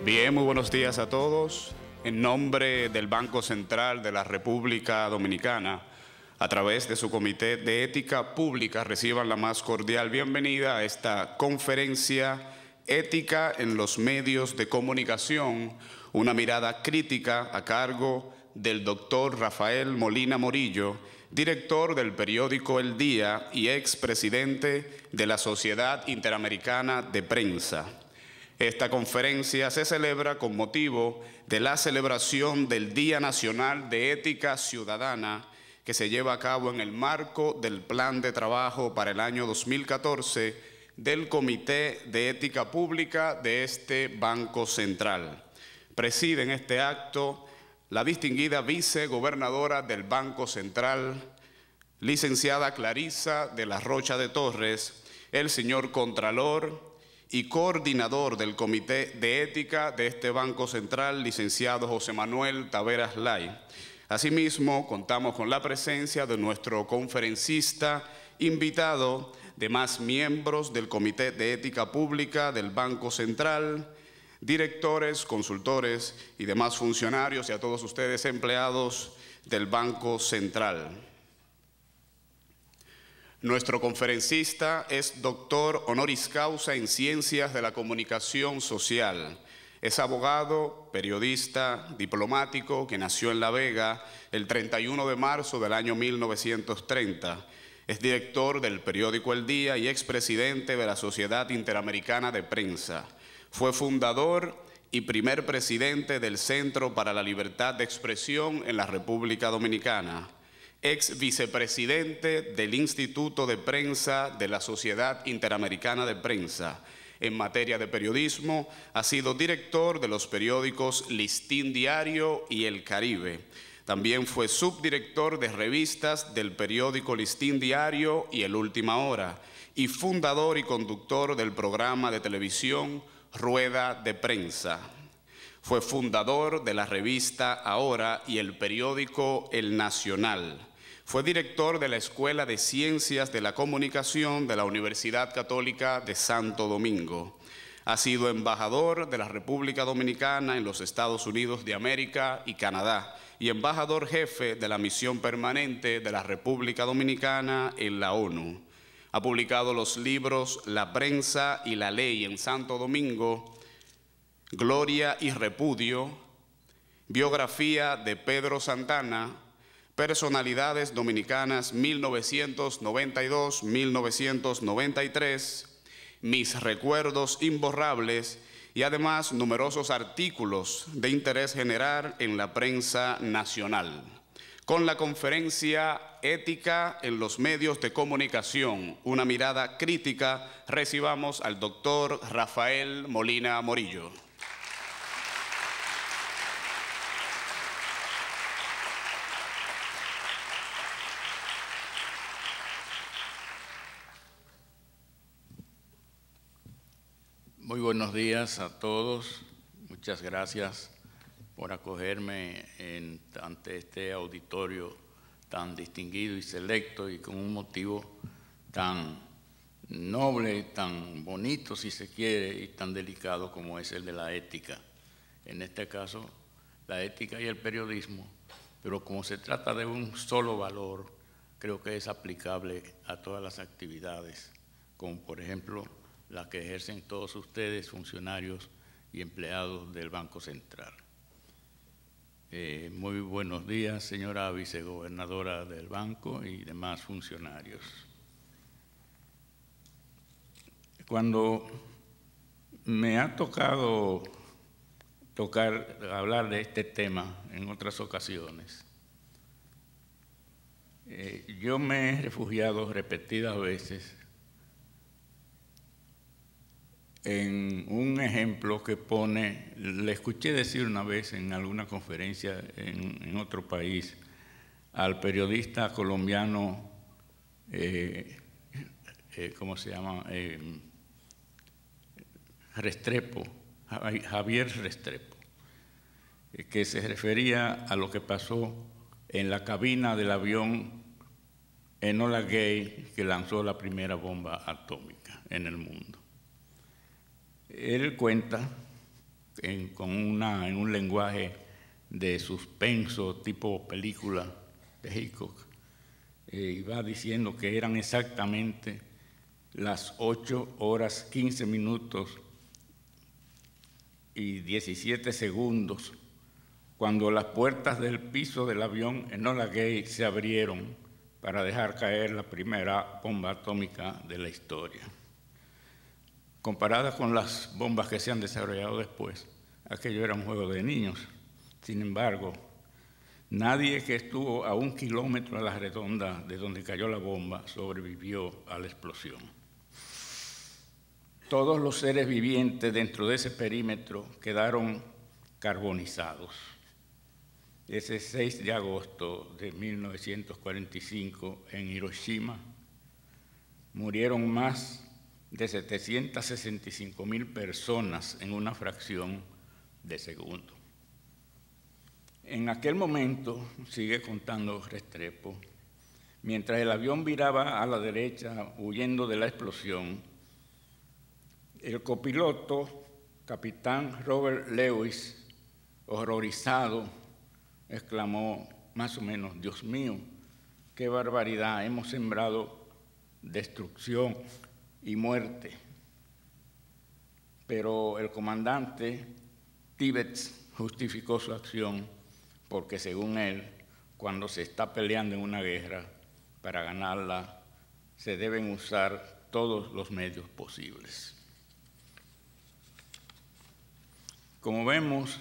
Bien, muy buenos días a todos. En nombre del Banco Central de la República Dominicana, a través de su Comité de Ética Pública, reciban la más cordial bienvenida a esta conferencia Ética en los Medios de Comunicación, una mirada crítica a cargo del doctor Rafael Molina Morillo, director del periódico El Día y expresidente de la Sociedad Interamericana de Prensa. Esta conferencia se celebra con motivo de la celebración del Día Nacional de Ética Ciudadana, que se lleva a cabo en el marco del Plan de Trabajo para el año 2014 del Comité de Ética Pública de este Banco Central. Preside en este acto la distinguida vicegobernadora del Banco Central, licenciada Clarisa de la Rocha de Torres, el señor Contralor y coordinador del Comité de Ética de este Banco Central, licenciado José Manuel Taveras Lai. Asimismo, contamos con la presencia de nuestro conferencista invitado, demás miembros del Comité de Ética Pública del Banco Central, directores, consultores y demás funcionarios, y a todos ustedes empleados del Banco Central. Nuestro conferencista es doctor honoris causa en Ciencias de la Comunicación Social. Es abogado, periodista, diplomático, que nació en La Vega el 31 de marzo del año 1930. Es director del periódico El Día y expresidente de la Sociedad Interamericana de Prensa. Fue fundador y primer presidente del Centro para la Libertad de Expresión en la República Dominicana. Ex vicepresidente del Instituto de Prensa de la Sociedad Interamericana de Prensa. En materia de periodismo, ha sido director de los periódicos Listín Diario y El Caribe. También fue subdirector de revistas del periódico Listín Diario y El Última Hora, y fundador y conductor del programa de televisión Rueda de Prensa. Fue fundador de la revista Ahora y el periódico El Nacional. Fue director de la Escuela de Ciencias de la Comunicación de la Universidad Católica de Santo Domingo. Ha sido embajador de la República Dominicana en los Estados Unidos de América y Canadá y embajador jefe de la Misión Permanente de la República Dominicana en la ONU. Ha publicado los libros La Prensa y la Ley en Santo Domingo, Gloria y Repudio, Biografía de Pedro Santana, Personalidades Dominicanas 1992-1993, Mis Recuerdos Imborrables, y además numerosos artículos de interés general en la prensa nacional. Con la conferencia Ética en los Medios de Comunicación, una mirada crítica, recibamos al doctor Rafael Molina Morillo. Muy buenos días a todos. Muchas gracias por acogerme ante este auditorio tan distinguido y selecto y con un motivo tan noble, tan bonito si se quiere y tan delicado como es el de la ética. En este caso, la ética y el periodismo, pero como se trata de un solo valor, creo que es aplicable a todas las actividades, como por ejemplo las que ejercen todos ustedes, funcionarios y empleados del Banco Central. Muy buenos días, señora vicegobernadora del banco y demás funcionarios. Cuando me ha tocado hablar de este tema en otras ocasiones, yo me he refugiado repetidas veces en un ejemplo que pone, le escuché decir una vez en alguna conferencia en otro país, al periodista colombiano, ¿cómo se llama? Restrepo, Javier Restrepo, que se refería a lo que pasó en la cabina del avión Enola Gay, que lanzó la primera bomba atómica en el mundo. Él cuenta en un lenguaje de suspenso tipo película de Hitchcock, y va diciendo que eran exactamente las 8 horas 15 minutos y 17 segundos cuando las puertas del piso del avión Enola Gay se abrieron para dejar caer la primera bomba atómica de la historia. Comparada con las bombas que se han desarrollado después, aquello era un juego de niños. Sin embargo, nadie que estuvo a 1 kilómetro a la redonda de donde cayó la bomba sobrevivió a la explosión. Todos los seres vivientes dentro de ese perímetro quedaron carbonizados. Ese 6 de agosto de 1945 en Hiroshima murieron más de 765,000 personas en una fracción de segundo. En aquel momento, sigue contando Restrepo, mientras el avión viraba a la derecha huyendo de la explosión, el copiloto, capitán Robert Lewis, horrorizado, exclamó más o menos: Dios mío, qué barbaridad, hemos sembrado destrucción y muerte. Pero el comandante Tibbets justificó su acción porque, según él, cuando se está peleando en una guerra, para ganarla se deben usar todos los medios posibles. Como vemos,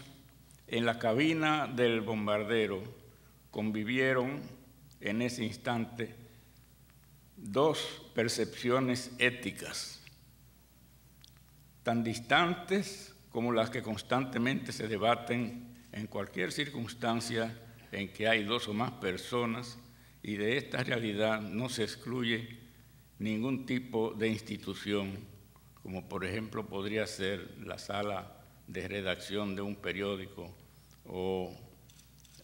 en la cabina del bombardero convivieron en ese instante dos percepciones éticas, tan distantes como las que constantemente se debaten en cualquier circunstancia en que hay 2 o más personas, y de esta realidad no se excluye ningún tipo de institución, como por ejemplo podría ser la sala de redacción de un periódico o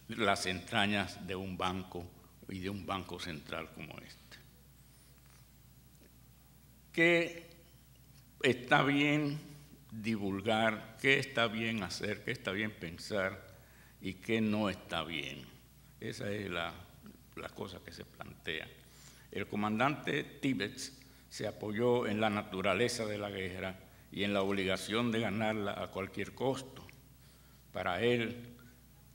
las entrañas de un banco y de un banco central como este. ¿Qué está bien divulgar? ¿Qué está bien hacer? ¿Qué está bien pensar? ¿Y qué no está bien? Esa es la cosa que se plantea. El comandante Tibbets se apoyó en la naturaleza de la guerra y en la obligación de ganarla a cualquier costo. Para él,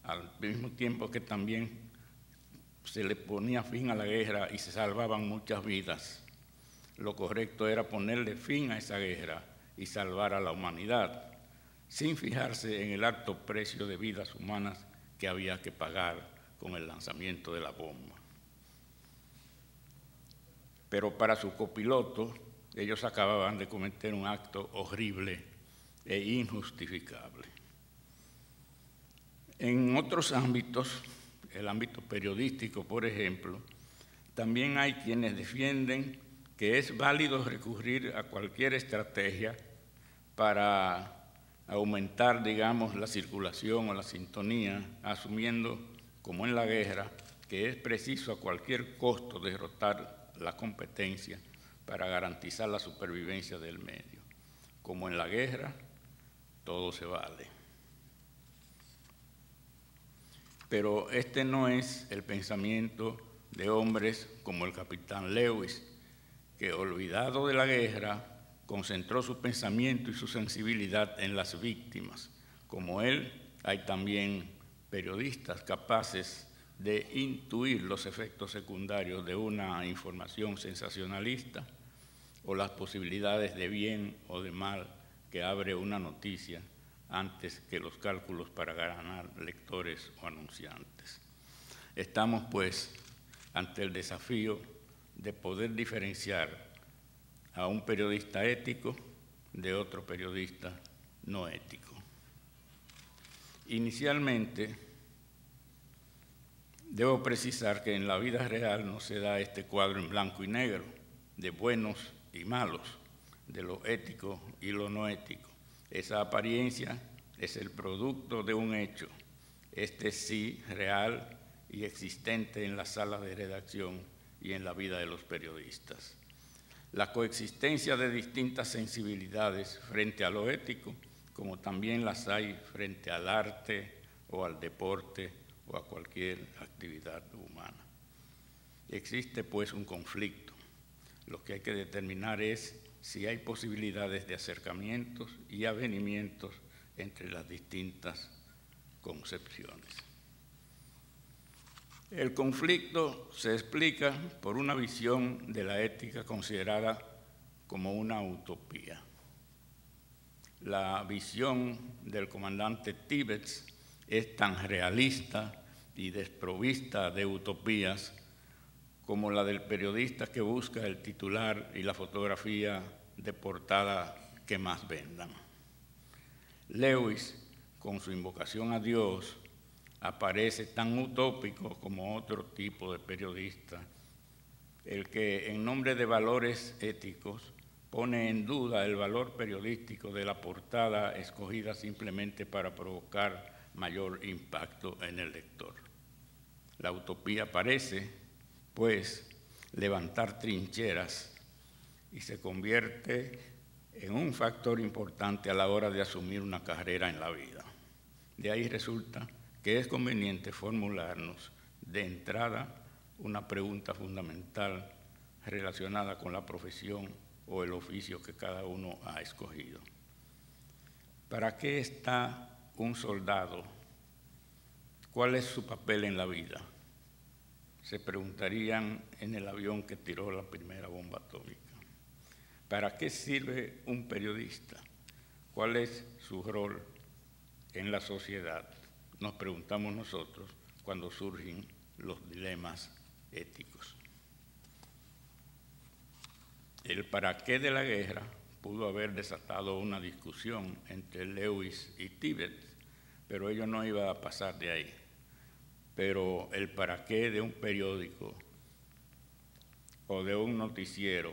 al mismo tiempo que también se le ponía fin a la guerra y se salvaban muchas vidas, lo correcto era ponerle fin a esa guerra y salvar a la humanidad, sin fijarse en el alto precio de vidas humanas que había que pagar con el lanzamiento de la bomba. Pero para su copiloto, ellos acababan de cometer un acto horrible e injustificable. En otros ámbitos, el ámbito periodístico, por ejemplo, también hay quienes defienden que es válido recurrir a cualquier estrategia para aumentar, digamos, la circulación o la sintonía, asumiendo, como en la guerra, que es preciso a cualquier costo derrotar la competencia para garantizar la supervivencia del medio. Como en la guerra, todo se vale. Pero este no es el pensamiento de hombres como el capitán Lewis, que, olvidado de la guerra, concentró su pensamiento y su sensibilidad en las víctimas. Como él, hay también periodistas capaces de intuir los efectos secundarios de una información sensacionalista o las posibilidades de bien o de mal que abre una noticia antes que los cálculos para ganar lectores o anunciantes. Estamos, pues, ante el desafío de poder diferenciar a un periodista ético de otro periodista no ético. Inicialmente, debo precisar que en la vida real no se da este cuadro en blanco y negro, de buenos y malos, de lo ético y lo no ético. Esa apariencia es el producto de un hecho, este sí real y existente en las salas de redacción y en la vida de los periodistas. La coexistencia de distintas sensibilidades frente a lo ético como también las hay frente al arte o al deporte o a cualquier actividad humana. Existe pues un conflicto. Lo que hay que determinar es si hay posibilidades de acercamientos y avenimientos entre las distintas concepciones. El conflicto se explica por una visión de la ética considerada como una utopía. La visión del comandante Tibbets es tan realista y desprovista de utopías como la del periodista que busca el titular y la fotografía de portada que más vendan. Lewis, con su invocación a Dios, aparece tan utópico como otro tipo de periodista, el que en nombre de valores éticos pone en duda el valor periodístico de la portada escogida simplemente para provocar mayor impacto en el lector. La utopía parece, pues, levantar trincheras y se convierte en un factor importante a la hora de asumir una carrera en la vida. De ahí resulta que es conveniente formularnos de entrada una pregunta fundamental relacionada con la profesión o el oficio que cada uno ha escogido. ¿Para qué está un soldado? ¿Cuál es su papel en la vida? Se preguntarían en el avión que tiró la primera bomba atómica. ¿Para qué sirve un periodista? ¿Cuál es su rol en la sociedad? Nos preguntamos nosotros cuando surgen los dilemas éticos. El para qué de la guerra pudo haber desatado una discusión entre Lewis y Tibbets, pero ello no iba a pasar de ahí. Pero el para qué de un periódico o de un noticiero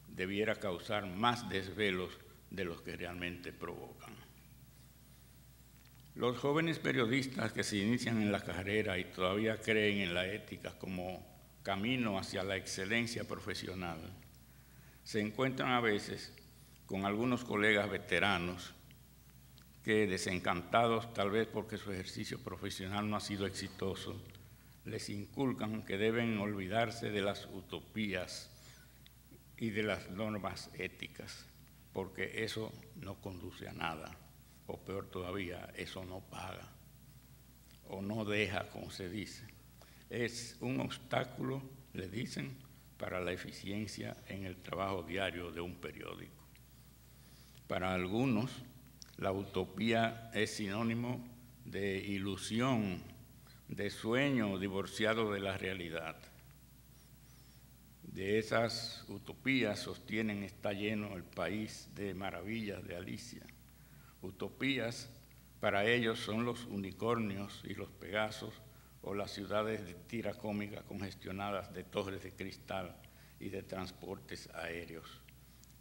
debiera causar más desvelos de los que realmente provocan. Los jóvenes periodistas que se inician en la carrera y todavía creen en la ética como camino hacia la excelencia profesional, se encuentran a veces con algunos colegas veteranos que, desencantados tal vez porque su ejercicio profesional no ha sido exitoso, les inculcan que deben olvidarse de las utopías y de las normas éticas, porque eso no conduce a nada, o peor todavía, eso no paga, o no deja, como se dice. Es un obstáculo, le dicen, para la eficiencia en el trabajo diario de un periódico. Para algunos, la utopía es sinónimo de ilusión, de sueño divorciado de la realidad. De esas utopías, sostienen, está lleno el país de maravillas de Alicia. Utopías para ellos son los unicornios y los pegasos o las ciudades de tira cómica congestionadas de torres de cristal y de transportes aéreos.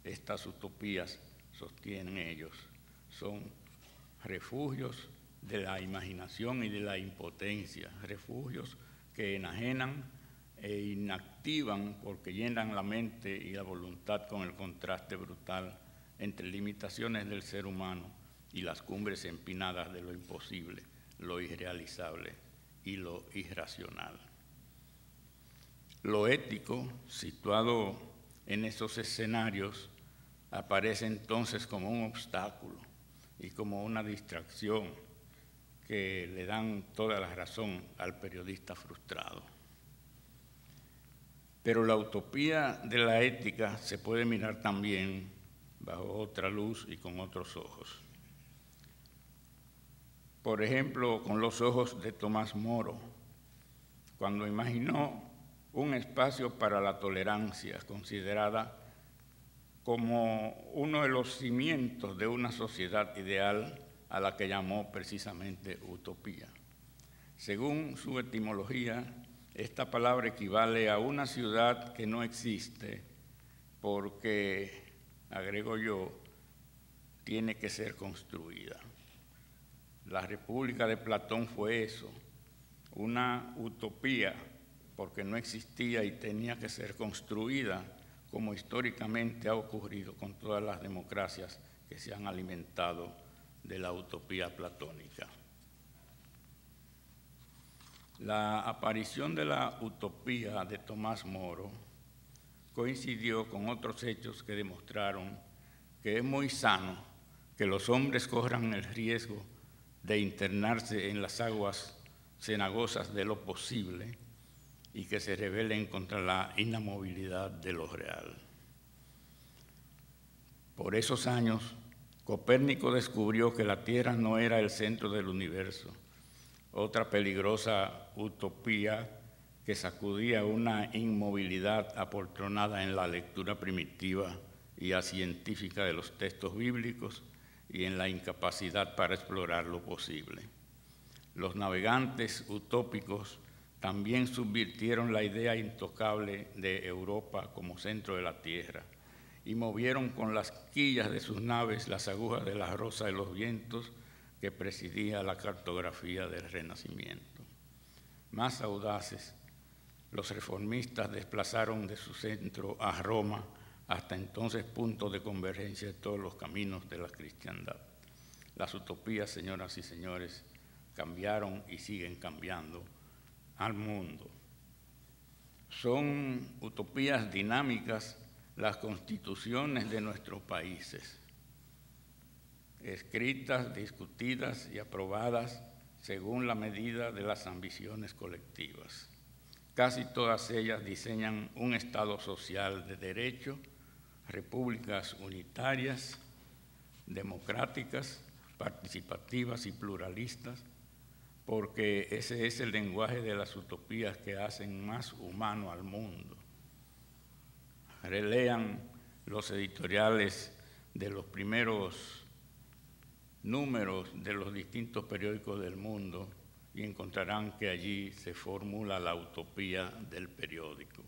Estas utopías, sostienen ellos, son refugios de la imaginación y de la impotencia, refugios que enajenan e inactivan porque llenan la mente y la voluntad con el contraste brutal entre limitaciones del ser humano y las cumbres empinadas de lo imposible, lo irrealizable y lo irracional. Lo ético, situado en esos escenarios, aparece entonces como un obstáculo y como una distracción que le dan toda la razón al periodista frustrado. Pero la utopía de la ética se puede mirar también bajo otra luz y con otros ojos. Por ejemplo, con los ojos de Tomás Moro, cuando imaginó un espacio para la tolerancia, considerada como uno de los cimientos de una sociedad ideal a la que llamó precisamente utopía. Según su etimología, esta palabra equivale a una ciudad que no existe porque, agrego yo, tiene que ser construida. La República de Platón fue eso, una utopía porque no existía y tenía que ser construida, como históricamente ha ocurrido con todas las democracias que se han alimentado de la utopía platónica. La aparición de la utopía de Tomás Moro coincidió con otros hechos que demostraron que es muy sano que los hombres corran el riesgo de internarse en las aguas cenagosas de lo posible y que se rebelen contra la inamovilidad de lo real. Por esos años, Copérnico descubrió que la Tierra no era el centro del universo, otra peligrosa utopía que sacudía una inmovilidad apoltronada en la lectura primitiva y científica de los textos bíblicos y en la incapacidad para explorar lo posible. Los navegantes utópicos también subvirtieron la idea intocable de Europa como centro de la Tierra y movieron con las quillas de sus naves las agujas de la rosa de los vientos que presidía la cartografía del Renacimiento. Más audaces, los reformistas desplazaron de su centro a Roma, hasta entonces punto de convergencia de todos los caminos de la cristiandad. Las utopías, señoras y señores, cambiaron y siguen cambiando al mundo. Son utopías dinámicas las constituciones de nuestros países, escritas, discutidas y aprobadas según la medida de las ambiciones colectivas. Casi todas ellas diseñan un Estado social de derecho, repúblicas unitarias, democráticas, participativas y pluralistas, porque ese es el lenguaje de las utopías que hacen más humano al mundo. Relean los editoriales de los primeros números de los distintos periódicos del mundo y encontrarán que allí se formula la utopía del periódico.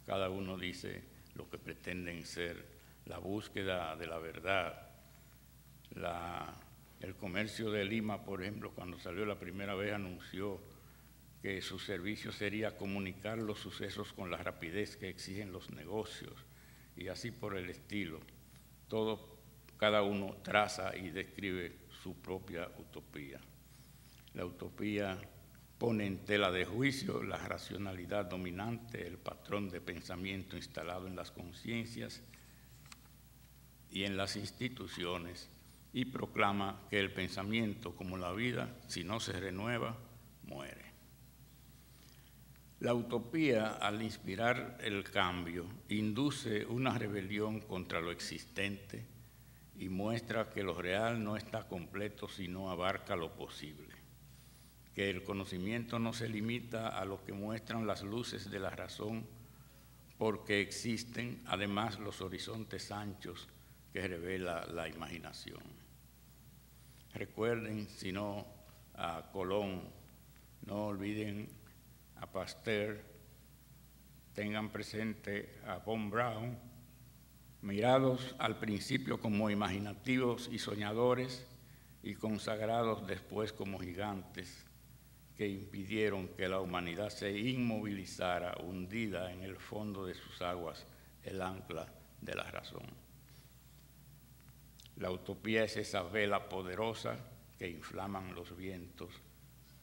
Cada uno dice lo que pretenden ser: la búsqueda de la verdad. El Comercio de Lima, por ejemplo, cuando salió la primera vez, anunció que su servicio sería comunicar los sucesos con la rapidez que exigen los negocios, y así por el estilo. Cada uno traza y describe su propia utopía. La utopía pone en tela de juicio la racionalidad dominante, el patrón de pensamiento instalado en las conciencias y en las instituciones, y proclama que el pensamiento, como la vida, si no se renueva, muere. La utopía, al inspirar el cambio, induce una rebelión contra lo existente y muestra que lo real no está completo si no abarca lo posible, que el conocimiento no se limita a lo que muestran las luces de la razón, porque existen además los horizontes anchos que revela la imaginación. Recuerden, si no, a Colón, no olviden a Pasteur, tengan presente a von Braun, mirados al principio como imaginativos y soñadores y consagrados después como gigantes que impidieron que la humanidad se inmovilizara, hundida en el fondo de sus aguas, el ancla de la razón. La utopía es esa vela poderosa que inflaman los vientos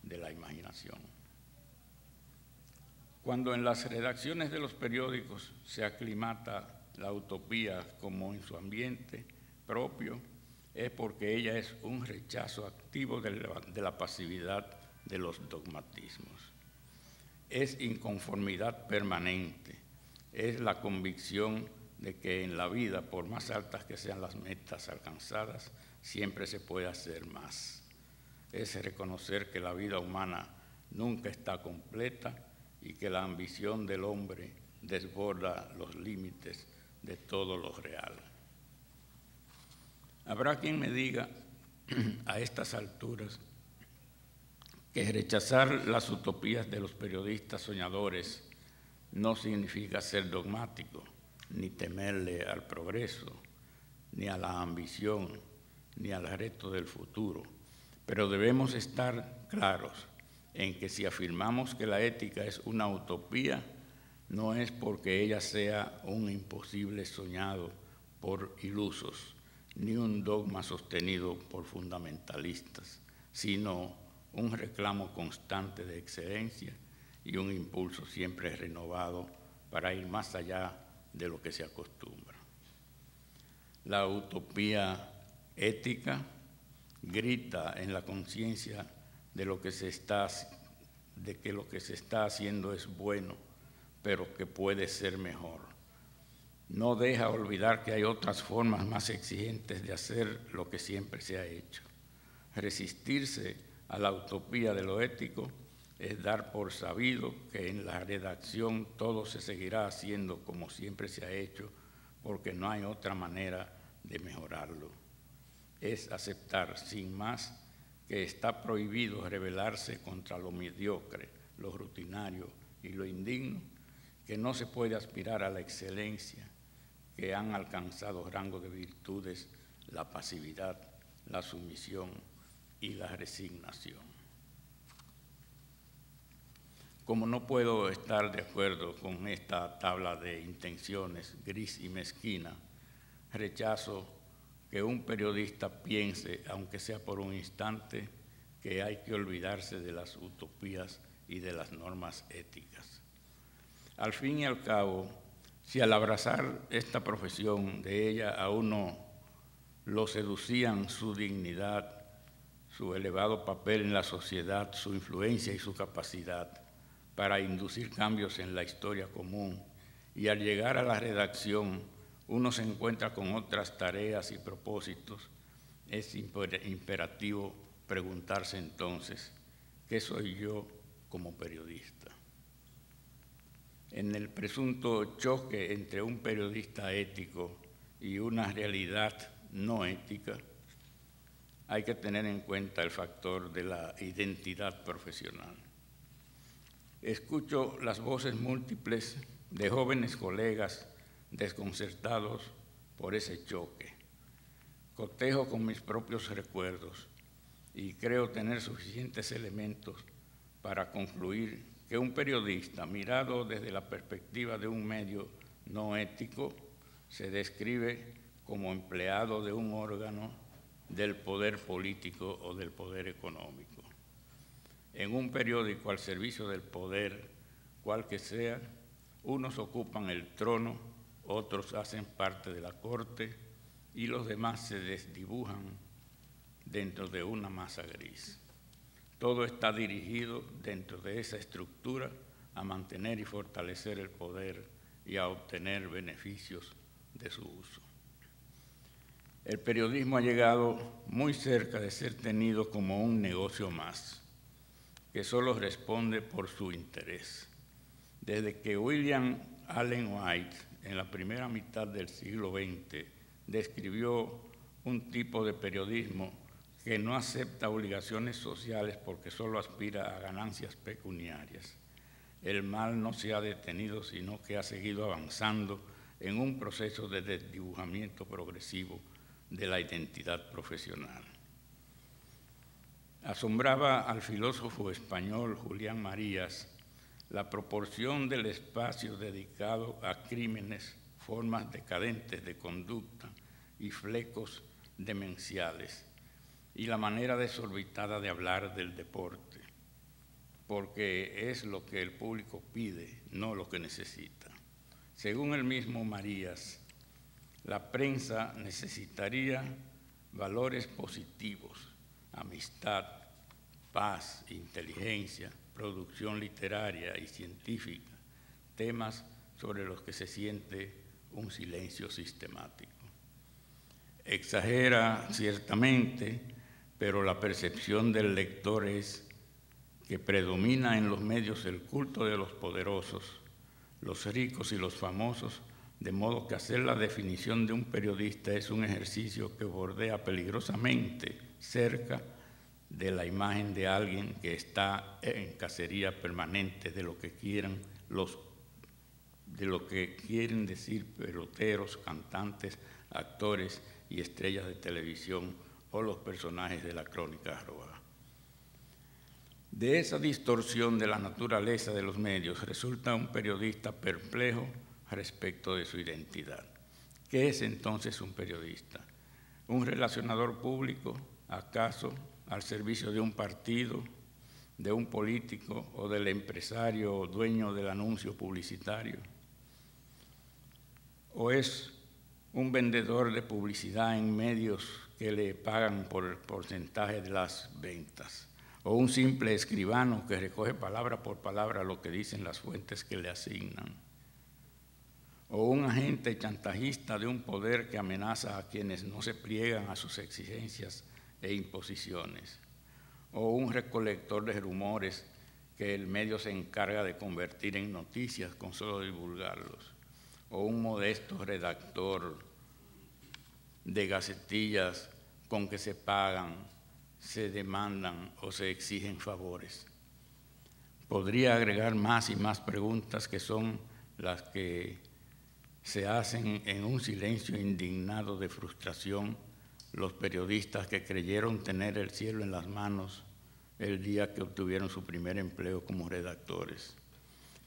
de la imaginación. Cuando en las redacciones de los periódicos se aclimata la utopía como en su ambiente propio, es porque ella es un rechazo activo de la pasividad de los dogmatismos. Es inconformidad permanente, es la convicción de que en la vida, por más altas que sean las metas alcanzadas, siempre se puede hacer más. Es reconocer que la vida humana nunca está completa y que la ambición del hombre desborda los límites de todo lo real. Habrá quien me diga a estas alturas que rechazar las utopías de los periodistas soñadores no significa ser dogmático, ni temerle al progreso, ni a la ambición, ni al reto del futuro. Pero debemos estar claros en que si afirmamos que la ética es una utopía, no es porque ella sea un imposible soñado por ilusos, ni un dogma sostenido por fundamentalistas, sino un reclamo constante de excelencia y un impulso siempre renovado para ir más allá de lo que se acostumbra. La utopía ética grita en la conciencia de que lo que se está haciendo es bueno, pero que puede ser mejor. No deja olvidar que hay otras formas más exigentes de hacer lo que siempre se ha hecho. Resistirse a la utopía de lo ético es dar por sabido que en la redacción todo se seguirá haciendo como siempre se ha hecho, porque no hay otra manera de mejorarlo. Es aceptar sin más que está prohibido rebelarse contra lo mediocre, lo rutinario y lo indigno, que no se puede aspirar a la excelencia, que han alcanzado rango de virtudes la pasividad, la sumisión y la resignación. Como no puedo estar de acuerdo con esta tabla de intenciones gris y mezquina, rechazo que un periodista piense, aunque sea por un instante, que hay que olvidarse de las utopías y de las normas éticas. Al fin y al cabo, si al abrazar esta profesión de ella a uno lo seducían su dignidad, su elevado papel en la sociedad, su influencia y su capacidad para inducir cambios en la historia común, y al llegar a la redacción uno se encuentra con otras tareas y propósitos, es imperativo preguntarse entonces, ¿qué soy yo como periodista? En el presunto choque entre un periodista ético y una realidad no ética, hay que tener en cuenta el factor de la identidad profesional. Escucho las voces múltiples de jóvenes colegas desconcertados por ese choque. Cotejo con mis propios recuerdos y creo tener suficientes elementos para concluir que un periodista, mirado desde la perspectiva de un medio no ético, se describe como empleado de un órgano del poder político o del poder económico. En un periódico al servicio del poder, cual que sea, unos ocupan el trono, otros hacen parte de la corte y los demás se desdibujan dentro de una masa gris. Todo está dirigido dentro de esa estructura a mantener y fortalecer el poder y a obtener beneficios de su uso. El periodismo ha llegado muy cerca de ser tenido como un negocio más, que solo responde por su interés. Desde que William Allen White, en la primera mitad del siglo XX, describió un tipo de periodismo que no acepta obligaciones sociales porque solo aspira a ganancias pecuniarias. El mal no se ha detenido, sino que ha seguido avanzando en un proceso de desdibujamiento progresivo de la identidad profesional. Asombraba al filósofo español Julián Marías la proporción del espacio dedicado a crímenes, formas decadentes de conducta y flecos demenciales, y la manera desorbitada de hablar del deporte, porque es lo que el público pide, no lo que necesita. Según el mismo Marías, la prensa necesitaría valores positivos, amistad, paz, inteligencia, producción literaria y científica, temas sobre los que se siente un silencio sistemático. Exagera ciertamente, pero la percepción del lector es que predomina en los medios el culto de los poderosos, los ricos y los famosos, de modo que hacer la definición de un periodista es un ejercicio que bordea peligrosamente cerca de la imagen de alguien que está en cacería permanente de lo que quieren decir peloteros, cantantes, actores y estrellas de televisión o los personajes de la crónica robada. De esa distorsión de la naturaleza de los medios resulta un periodista perplejo respecto de su identidad. ¿Qué es entonces un periodista? un relacionador público, acaso al servicio de un partido, de un político o del empresario o dueño del anuncio publicitario? ¿O es un vendedor de publicidad en medios que le pagan por el porcentaje de las ventas? ¿O un simple escribano que recoge palabra por palabra lo que dicen las fuentes que le asignan? ¿O un agente chantajista de un poder que amenaza a quienes no se pliegan a sus exigencias e imposiciones? ¿O un recolector de rumores que el medio se encarga de convertir en noticias con solo divulgarlos? ¿O un modesto redactor de gacetillas con que se pagan, se demandan o se exigen favores? Podría agregar más y más preguntas que son las que se hacen en un silencio indignado de frustración los periodistas que creyeron tener el cielo en las manos el día que obtuvieron su primer empleo como redactores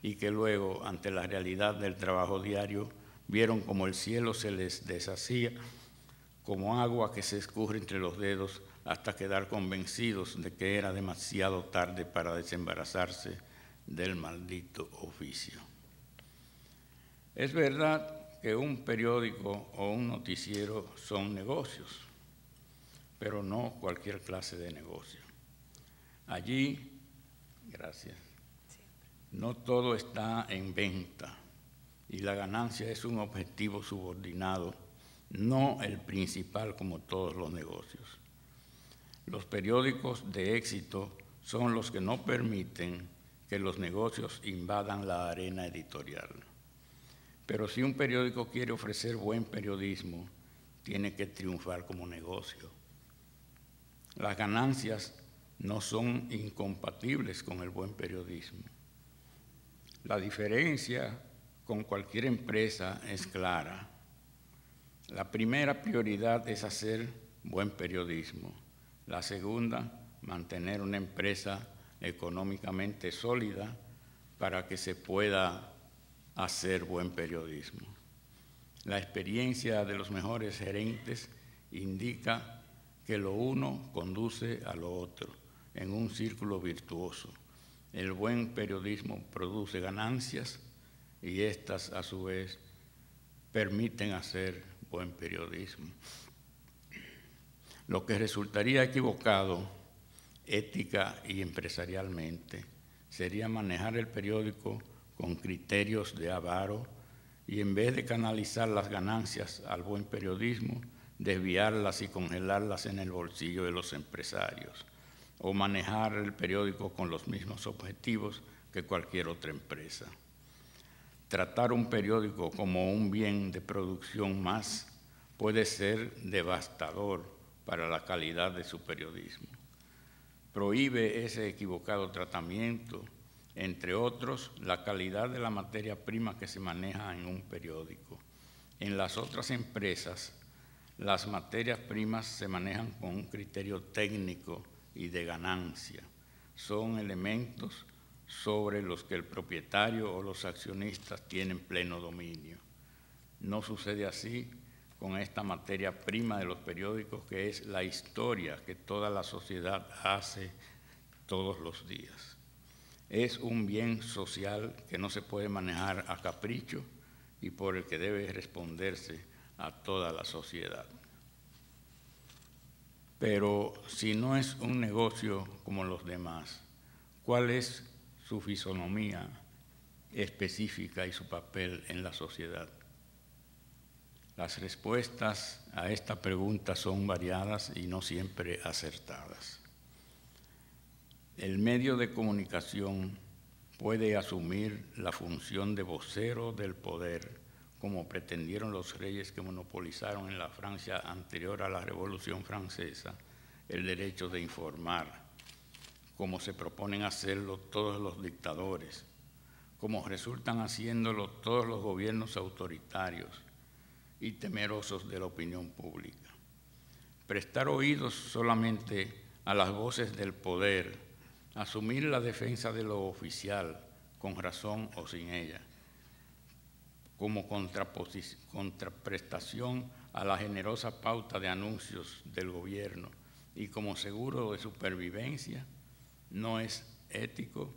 y que luego, ante la realidad del trabajo diario, vieron como el cielo se les deshacía como agua que se escurre entre los dedos hasta quedar convencidos de que era demasiado tarde para desembarazarse del maldito oficio. Es verdad que un periódico o un noticiero son negocios, pero no cualquier clase de negocio. Allí, gracias, no todo está en venta y la ganancia es un objetivo subordinado, no el principal como todos los negocios. Los periódicos de éxito son los que no permiten que los negocios invadan la arena editorial. Pero si un periódico quiere ofrecer buen periodismo, tiene que triunfar como negocio. Las ganancias no son incompatibles con el buen periodismo. La diferencia con cualquier empresa es clara. La primera prioridad es hacer buen periodismo. La segunda, mantener una empresa económicamente sólida para que se pueda hacer buen periodismo. La experiencia de los mejores gerentes indica que lo uno conduce a lo otro en un círculo virtuoso. El buen periodismo produce ganancias y estas, a su vez, permiten hacer buen periodismo. Lo que resultaría equivocado, ética y empresarialmente, sería manejar el periódico con criterios de avaro y en vez de canalizar las ganancias al buen periodismo, desviarlas y congelarlas en el bolsillo de los empresarios, o manejar el periódico con los mismos objetivos que cualquier otra empresa. Tratar un periódico como un bien de producción más puede ser devastador para la calidad de su periodismo. Prohíbe ese equivocado tratamiento, entre otros, la calidad de la materia prima que se maneja en un periódico. En las otras empresas, las materias primas se manejan con un criterio técnico y de ganancia. Son elementos sobre los que el propietario o los accionistas tienen pleno dominio. No sucede así con esta materia prima de los periódicos, que es la historia que toda la sociedad hace todos los días. Es un bien social que no se puede manejar a capricho y por el que debe responderse a toda la sociedad. Pero si no es un negocio como los demás, ¿cuál es su fisonomía específica y su papel en la sociedad? Las respuestas a esta pregunta son variadas y no siempre acertadas. El medio de comunicación puede asumir la función de vocero del poder, como pretendieron los reyes que monopolizaron en la Francia anterior a la Revolución Francesa el derecho de informar, como se proponen hacerlo todos los dictadores, como resultan haciéndolo todos los gobiernos autoritarios y temerosos de la opinión pública. Prestar oídos solamente a las voces del poder, asumir la defensa de lo oficial, con razón o sin ella, como contraprestación a la generosa pauta de anuncios del gobierno y como seguro de supervivencia, no es ético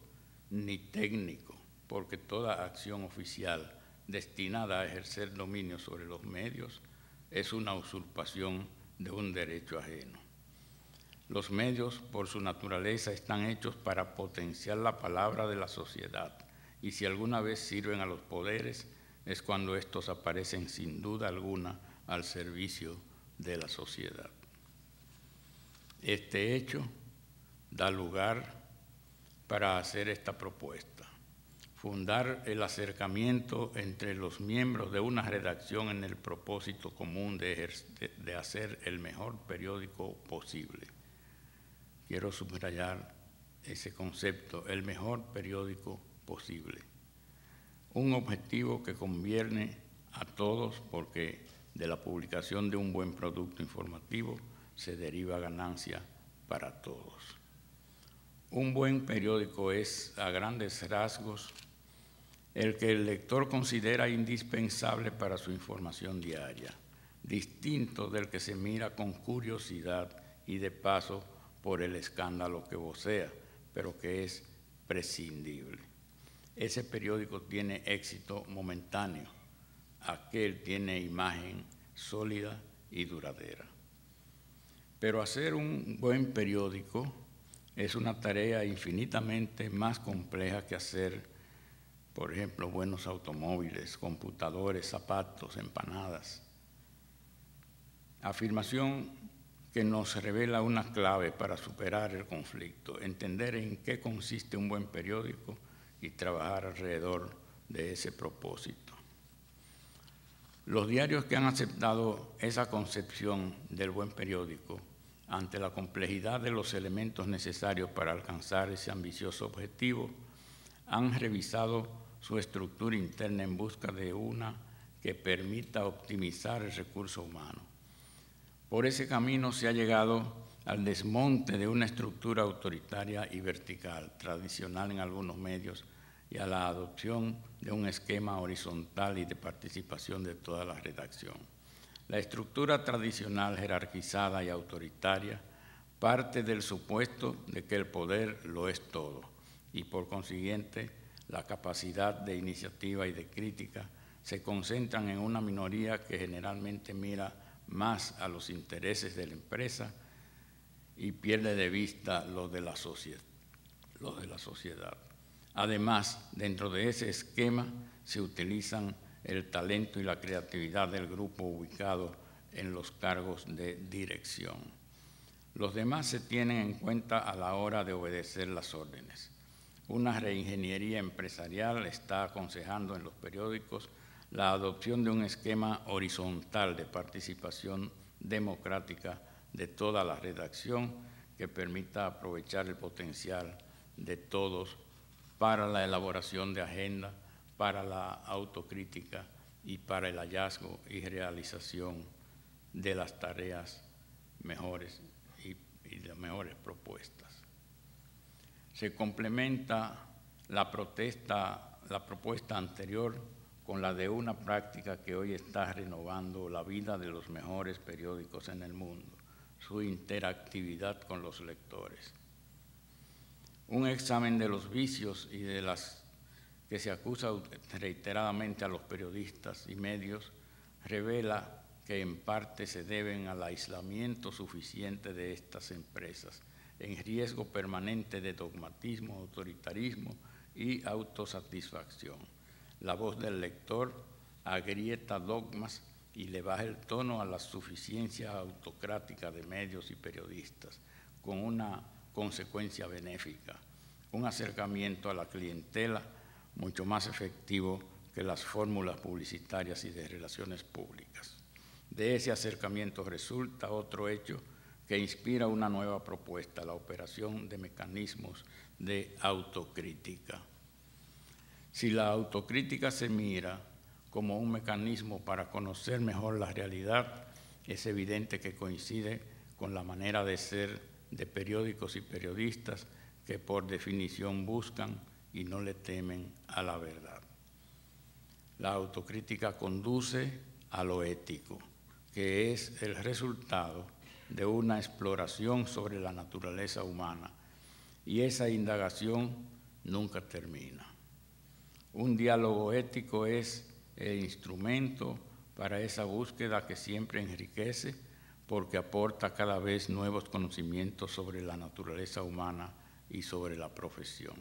ni técnico, porque toda acción oficial destinada a ejercer dominio sobre los medios es una usurpación de un derecho ajeno. Los medios, por su naturaleza, están hechos para potenciar la palabra de la sociedad, y si alguna vez sirven a los poderes, es cuando estos aparecen sin duda alguna al servicio de la sociedad. Este hecho da lugar para hacer esta propuesta: fundar el acercamiento entre los miembros de una redacción en el propósito común de hacer el mejor periódico posible. Quiero subrayar ese concepto, el mejor periódico posible. Un objetivo que conviene a todos, porque de la publicación de un buen producto informativo se deriva ganancia para todos. Un buen periódico es, a grandes rasgos, el que el lector considera indispensable para su información diaria, distinto del que se mira con curiosidad y de paso por el escándalo que vocea, pero que es prescindible. Ese periódico tiene éxito momentáneo, aquel tiene imagen sólida y duradera. Pero hacer un buen periódico es una tarea infinitamente más compleja que hacer, por ejemplo, buenos automóviles, computadores, zapatos, empanadas. Afirmación que nos revela una clave para superar el conflicto, entender en qué consiste un buen periódico y trabajar alrededor de ese propósito. Los diarios que han aceptado esa concepción del buen periódico, ante la complejidad de los elementos necesarios para alcanzar ese ambicioso objetivo, han revisado su estructura interna en busca de una que permita optimizar el recurso humano. Por ese camino se ha llegado al desmonte de una estructura autoritaria y vertical, tradicional en algunos medios, y a la adopción de un esquema horizontal y de participación de toda la redacción. La estructura tradicional, jerarquizada y autoritaria, parte del supuesto de que el poder lo es todo, y por consiguiente la capacidad de iniciativa y de crítica se concentran en una minoría que generalmente mira más a los intereses de la empresa y pierde de vista los de la sociedad. Además, dentro de ese esquema se utilizan el talento y la creatividad del grupo ubicado en los cargos de dirección. Los demás se tienen en cuenta a la hora de obedecer las órdenes. Una reingeniería empresarial está aconsejando en los periódicos la adopción de un esquema horizontal de participación democrática de toda la redacción que permita aprovechar el potencial de todos para la elaboración de agenda, para la autocrítica y para el hallazgo y realización de las tareas mejores y las mejores propuestas. Se complementa la propuesta anterior con la de una práctica que hoy está renovando la vida de los mejores periódicos en el mundo, su interactividad con los lectores. Un examen de los vicios y de las que se acusa reiteradamente a los periodistas y medios revela que en parte se deben al aislamiento suficiente de estas empresas, en riesgo permanente de dogmatismo, autoritarismo y autosatisfacción. La voz del lector agrieta dogmas y le baja el tono a la suficiencia autocrática de medios y periodistas, con una consecuencia benéfica, un acercamiento a la clientela mucho más efectivo que las fórmulas publicitarias y de relaciones públicas. De ese acercamiento resulta otro hecho que inspira una nueva propuesta, la operación de mecanismos de autocrítica. Si la autocrítica se mira como un mecanismo para conocer mejor la realidad, es evidente que coincide con la manera de ser de periódicos y periodistas que por definición buscan y no le temen a la verdad. La autocrítica conduce a lo ético, que es el resultado de una exploración sobre la naturaleza humana, y esa indagación nunca termina. Un diálogo ético es el instrumento para esa búsqueda que siempre enriquece porque aporta cada vez nuevos conocimientos sobre la naturaleza humana y sobre la profesión.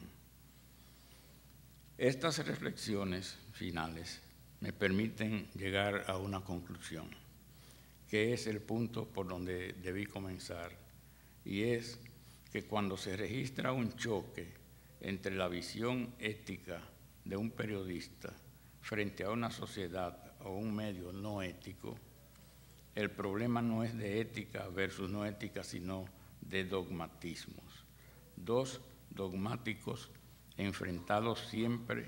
Estas reflexiones finales me permiten llegar a una conclusión, que es el punto por donde debí comenzar, y es que cuando se registra un choque entre la visión ética de un periodista frente a una sociedad o un medio no ético, el problema no es de ética versus no ética, sino de dogmatismos. Dos dogmáticos enfrentados siempre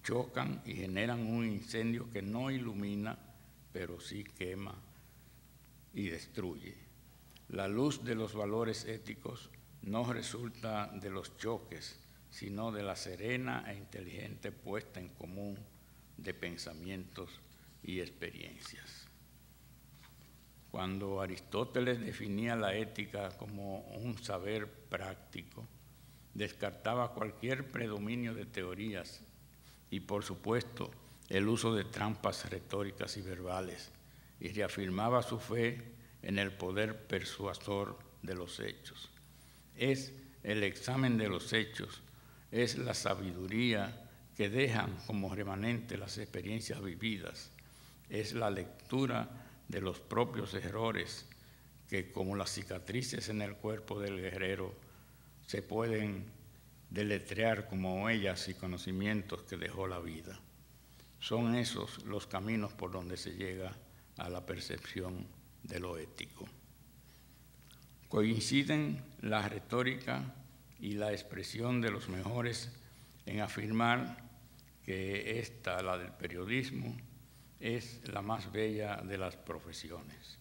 chocan y generan un incendio que no ilumina, pero sí quema y destruye. La luz de los valores éticos no resulta de los choques, sino de la serena e inteligente puesta en común de pensamientos y experiencias. Cuando Aristóteles definía la ética como un saber práctico, descartaba cualquier predominio de teorías y, por supuesto, el uso de trampas retóricas y verbales, y reafirmaba su fe en el poder persuasor de los hechos. Es el examen de los hechos, es la sabiduría que dejan como remanente las experiencias vividas, es la lectura de los propios errores que, como las cicatrices en el cuerpo del guerrero, se pueden deletrear como huellas y conocimientos que dejó la vida. Son esos los caminos por donde se llega a la percepción de lo ético. Coinciden la retórica y la expresión de los mejores en afirmar que esta, la del periodismo, es la más bella de las profesiones.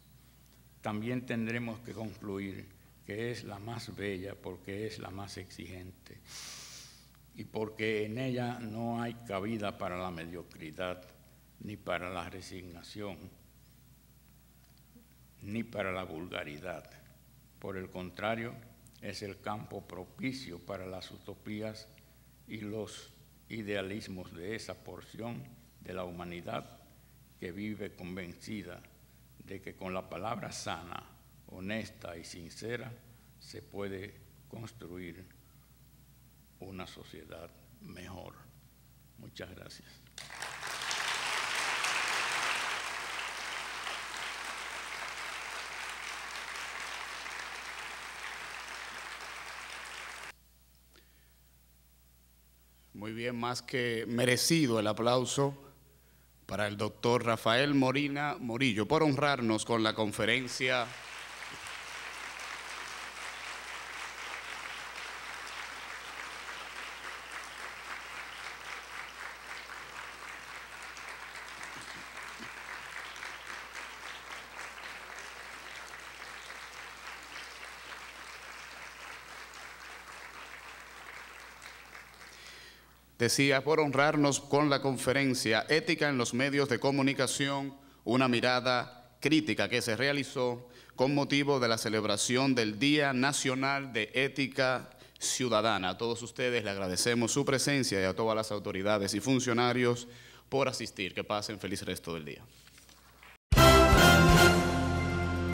También tendremos que concluir que es la más bella porque es la más exigente y porque en ella no hay cabida para la mediocridad, ni para la resignación, ni para la vulgaridad. Por el contrario, es el campo propicio para las utopías y los idealismos de esa porción de la humanidad que vive convencida de que con la palabra sana, honesta y sincera se puede construir una sociedad mejor. Muchas gracias. Muy bien, más que merecido el aplauso para el doctor Rafael Molina Morillo por honrarnos con la conferencia decía, por honrarnos con la conferencia Ética en los medios de comunicación, una mirada crítica que se realizó con motivo de la celebración del Día Nacional de Ética Ciudadana. A todos ustedes le agradecemos su presencia y a todas las autoridades y funcionarios por asistir. Que pasen feliz resto del día.